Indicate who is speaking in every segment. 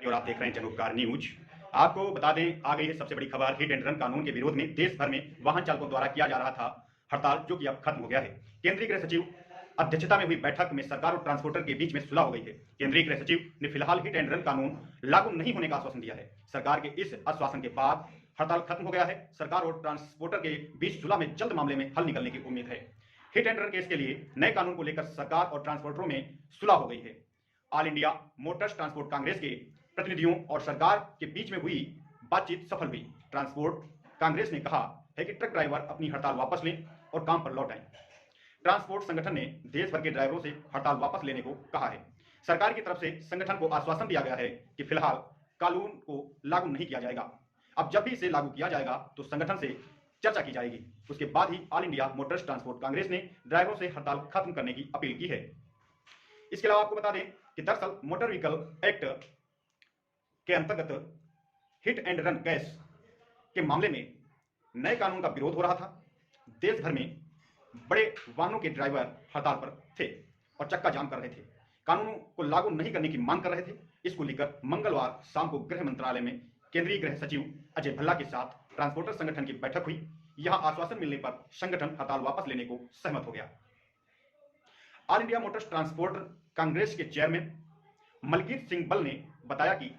Speaker 1: और आप देख रहे हैं जनउपकार न्यूज। आपको बता दें, आ गई है सबसे बड़ी खबर। हिट एंड रन कानून के विरोध में देश भर में वाहन चालकों द्वारा किया जा रहा था हड़ताल, जो कि अब खत्म हो गया है। केंद्रीय गृह सचिव अध्यक्षता में हुई बैठक में सरकार और ट्रांसपोर्टर के बीच में सुलह हो गई है। केंद्रीय गृह सचिव ने फिलहाल हिट एंड रन कानून लागू नहीं होने का आश्वासन दिया है। सरकार के इस आश्वासन के बाद हड़ताल खत्म हो गया है। सरकार और ट्रांसपोर्टर के बीच सुलह में जल्द मामले में हल निकलने की उम्मीद है। हिट एंड रन केस के लिए नए कानून को लेकर सरकार और ट्रांसपोर्टरों में सुलह हो गई है। All India Motors Transport Congress के प्रतिनिधियों और सरकार के बीच में हुई बातचीत सफल हुई। ट्रांसपोर्ट कांग्रेस ने कहा है कि ट्रक ड्राइवर अपनी हड़ताल वापस लें और काम पर लौट आएं। ट्रांसपोर्ट संगठन ने देश भर के ड्राइवरों से हड़ताल वापस लेने को कहा है। सरकार की तरफ से संगठन को आश्वासन दिया गया है कि फिलहाल कानून को लागू नहीं किया जाएगा। अब जब भी इसे लागू किया जाएगा तो संगठन से चर्चा की जाएगी। उसके बाद ही All India Motors Transport Congress ने ड्राइवरों से हड़ताल खत्म करने की अपील की है। इसके अलावा आपको बता दें कि दरअसल मोटर व्हीकल एक्ट के अंतर्गत हिट एंड रन केस के मामले में नए कानून का विरोध हो रहा था। देश भर में बड़े वाहनों के ड्राइवर हड़ताल पर थे और चक्का जाम कर रहे थे, कानूनों को लागू नहीं करने की मांग कर रहे थे। इसको लेकर मंगलवार शाम को गृह मंत्रालय में केंद्रीय गृह सचिव अजय भल्ला के साथ ट्रांसपोर्टर संगठन की बैठक हुई। यहां आश्वासन मिलने पर संगठन हड़ताल वापस लेने को सहमत हो गया। All India Motors Transport Congress के चेयरमैन मलकीत सिंह बल ने बताया कि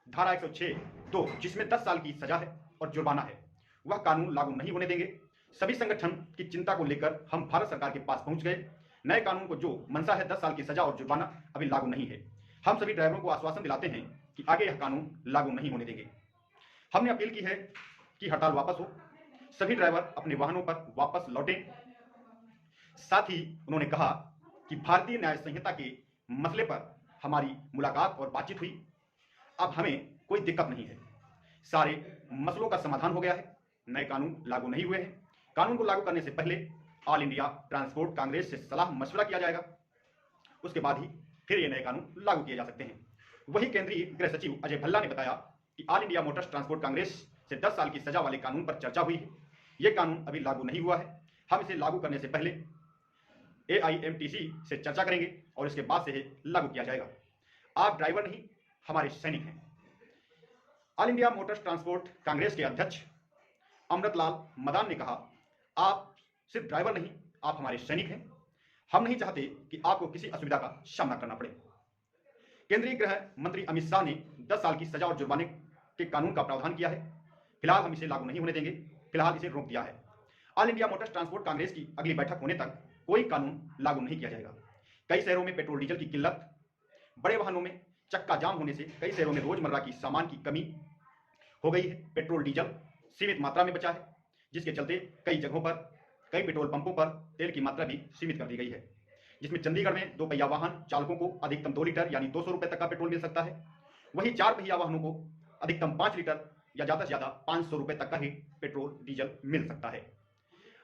Speaker 1: धारा 106(2) जिसमें 10 साल की सजा है और जुर्माना है, वह कानून लागू नहीं होने देंगे। सभी संगठन की चिंता को लेकर हम भारत सरकार के पास पहुंच गए। नए कानून को जो मंशा है 10 साल की सजा और जुर्माना अभी लागू नहीं है। हम सभी ड्राइवरों को आश्वासन दिलाते हैं कि आगे यह कानून लागू नहीं होने देंगे। हमने अपील की है कि हड़ताल वापस हो, सभी ड्राइवर अपने वाहनों पर वापस लौटें। साथ ही उन्होंने कहा कि भारतीय न्याय संहिता के मसले पर हमारी मुलाकात और बातचीत हुई। अब हमें कोई दिक्कत नहीं है, सारे मसलों का समाधान हो गया है। नए कानून लागू नहीं हुए हैं। कानून को लागू करने से पहले ऑल इंडिया ट्रांसपोर्ट कांग्रेस से सलाह मशवरा किया जाएगा। उसके बाद ही फिर ये नए कानून लागू किए जा सकते हैं। वही केंद्रीय गृह सचिव अजय भल्ला ने बताया कि all India Motors Transport Congress से 10 साल की सजा वाले कानून पर चर्चा हुई है। ये कानून अभी लागू नहीं हुआ है। हम इसे लागू करने से पहले AIMTC से चर्चा करेंगे और इसके बाद से लागू किया जाएगा। आप ड्राइवर नहीं, हमारे सैनिक हैं। All India Motors Transport Congress के अध्यक्ष अमृतलाल मदान ने कहा, आप सिर्फ ड्राइवर नहीं, आप हमारे सैनिक हैं। हम नहीं चाहते कि आपको किसी असुविधा का सामना करना पड़े। केंद्रीय गृह मंत्री अमित शाह ने 10 साल की सजा और जुर्माने के कानून का प्रावधान किया है। फिलहाल हम इसे लागू नहीं होने देंगे, फिलहाल इसे रोक दिया है। All India Motors Transport Congress की अगली बैठक होने तक कोई कानून लागू नहीं किया जाएगा। कई शहरों में पेट्रोल डीजल की किल्लत, बड़े वाहनों में चक्का जाम होने से कई शहरों में रोजमर्रा की सामान की कमी हो गई है। पेट्रोल डीजल सीमित मात्रा में बचा है, जिसके चलते कई जगहों पर, कई पेट्रोल पंपों पर तेल की मात्रा भी सीमित कर दी गई है, जिसमें चंडीगढ़ में 2 पहिया वाहन चालकों को अधिकतम 2 लीटर यानी 200 रुपए तक का पेट्रोल मिल सकता है। वहीं 4 पहिया वाहनों को अधिकतम 5 लीटर या ज्यादा से ज्यादा 500 रुपए तक का ही पेट्रोल डीजल मिल सकता है।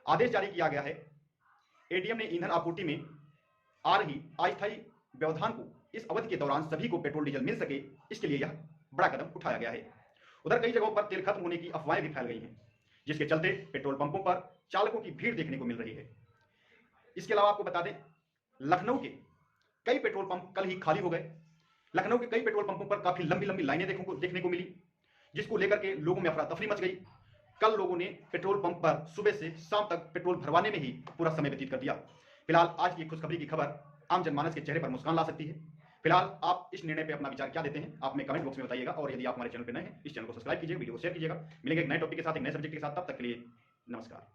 Speaker 1: आदेश जारी किया गया है। ADM ने ईंधन आपूर्ति में आ रही अस्थायी व्यवधान को इस अवधि के दौरान सभी को पेट्रोल डीजल मिल सके, इसके लिए यह बड़ा कदम उठाया गया है। उधर कई जगहों पर तेल खत्म होने की अफवाहें भी फैल गई हैं, जिसके चलते पेट्रोल पंपों पर चालकों की भीड़ देखने को मिल रही है। इसके अलावा आपको बता दें, लखनऊ के कई पेट्रोल पंप कल ही खाली हो गए। लखनऊ के कई पेट्रोल पंपों पर काफी लंबी लंबी लाइनें देखने को मिली, जिसको लेकर के लोगों में अफरा तफरी मच गई। कल लोगों ने पेट्रोल पंप पर सुबह से शाम तक पेट्रोल भरवाने में ही पूरा समय व्यतीत कर दिया। फिलहाल आज की खुशखबरी की खबर आम जनमानस के चेहरे पर मुस्कान ला सकती है। फिलहाल आप इस निर्णय पे अपना विचार क्या देते हैं, आप हमें कमेंट बॉक्स में बताइएगा। और यदि आप हमारे चैनल पर नए हैं, इस चैनल को सब्सक्राइब कीजिए, वीडियो को शेयर कीजिएगा। मिलेंगे एक नए टॉपिक के साथ, एक नए सब्जेक्ट के साथ। तब तक के लिए नमस्कार।